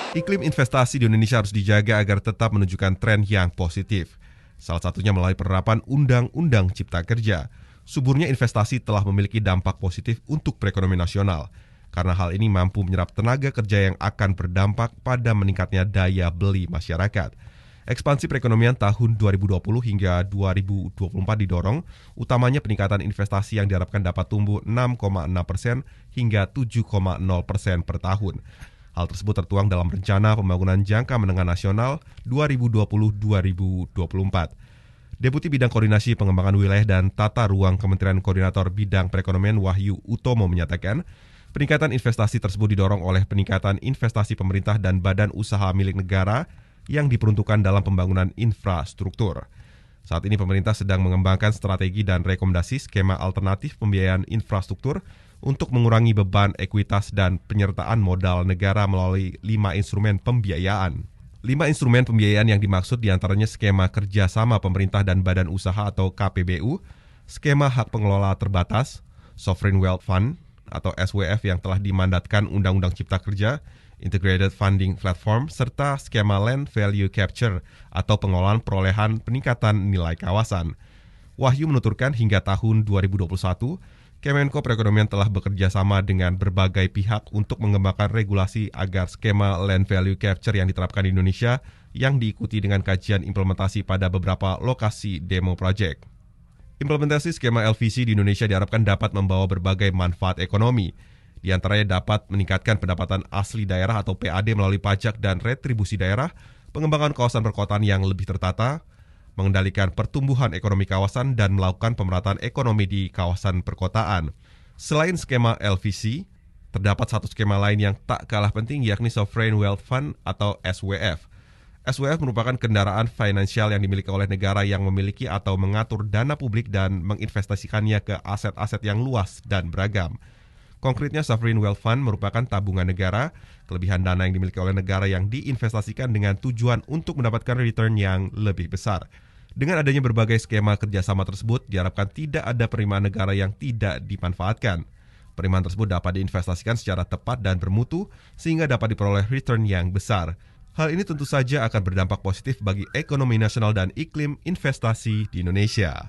Iklim investasi di Indonesia harus dijaga agar tetap menunjukkan tren yang positif. Salah satunya melalui penerapan Undang-Undang Cipta Kerja. Suburnya investasi telah memiliki dampak positif untuk perekonomian nasional, karena hal ini mampu menyerap tenaga kerja yang akan berdampak pada meningkatnya daya beli masyarakat. Ekspansi perekonomian tahun 2020 hingga 2024 didorong, utamanya peningkatan investasi yang diharapkan dapat tumbuh 6,6% hingga 7,0% per tahun. Hal tersebut tertuang dalam Rencana Pembangunan Jangka Menengah Nasional 2020-2024. Deputi Bidang Koordinasi Pengembangan Wilayah dan Tata Ruang Kementerian Koordinator Bidang Perekonomian Wahyu Utomo menyatakan, peningkatan investasi tersebut didorong oleh peningkatan investasi pemerintah dan badan usaha milik negara yang diperuntukkan dalam pembangunan infrastruktur. Saat ini pemerintah sedang mengembangkan strategi dan rekomendasi skema alternatif pembiayaan infrastruktur untuk mengurangi beban ekuitas dan penyertaan modal negara melalui 5 instrumen pembiayaan. 5 instrumen pembiayaan yang dimaksud diantaranya skema kerjasama pemerintah dan badan usaha atau KPBU, skema hak pengelola terbatas, Sovereign Wealth Fund atau SWF yang telah dimandatkan Undang-Undang Cipta Kerja, Integrated Funding Platform, serta skema Land Value Capture atau pengelolaan perolehan peningkatan nilai kawasan. Wahyu menuturkan hingga tahun 2021, Kemenko Perekonomian telah bekerja sama dengan berbagai pihak untuk mengembangkan regulasi agar skema Land Value Capture yang diterapkan di Indonesia yang diikuti dengan kajian implementasi pada beberapa lokasi demo project. Implementasi skema LVC di Indonesia diharapkan dapat membawa berbagai manfaat ekonomi. Di antaranya dapat meningkatkan pendapatan asli daerah atau PAD melalui pajak dan retribusi daerah, pengembangan kawasan perkotaan yang lebih tertata, mengendalikan pertumbuhan ekonomi kawasan, dan melakukan pemerataan ekonomi di kawasan perkotaan. Selain skema LVC, terdapat satu skema lain yang tak kalah penting yakni Sovereign Wealth Fund atau SWF. SWF merupakan kendaraan finansial yang dimiliki oleh negara yang memiliki atau mengatur dana publik dan menginvestasikannya ke aset-aset yang luas dan beragam. Konkretnya, Sovereign Wealth Fund merupakan tabungan negara, kelebihan dana yang dimiliki oleh negara yang diinvestasikan dengan tujuan untuk mendapatkan return yang lebih besar. Dengan adanya berbagai skema kerjasama tersebut, diharapkan tidak ada penerimaan negara yang tidak dimanfaatkan. Penerimaan tersebut dapat diinvestasikan secara tepat dan bermutu, sehingga dapat diperoleh return yang besar. Hal ini tentu saja akan berdampak positif bagi ekonomi nasional dan iklim investasi di Indonesia.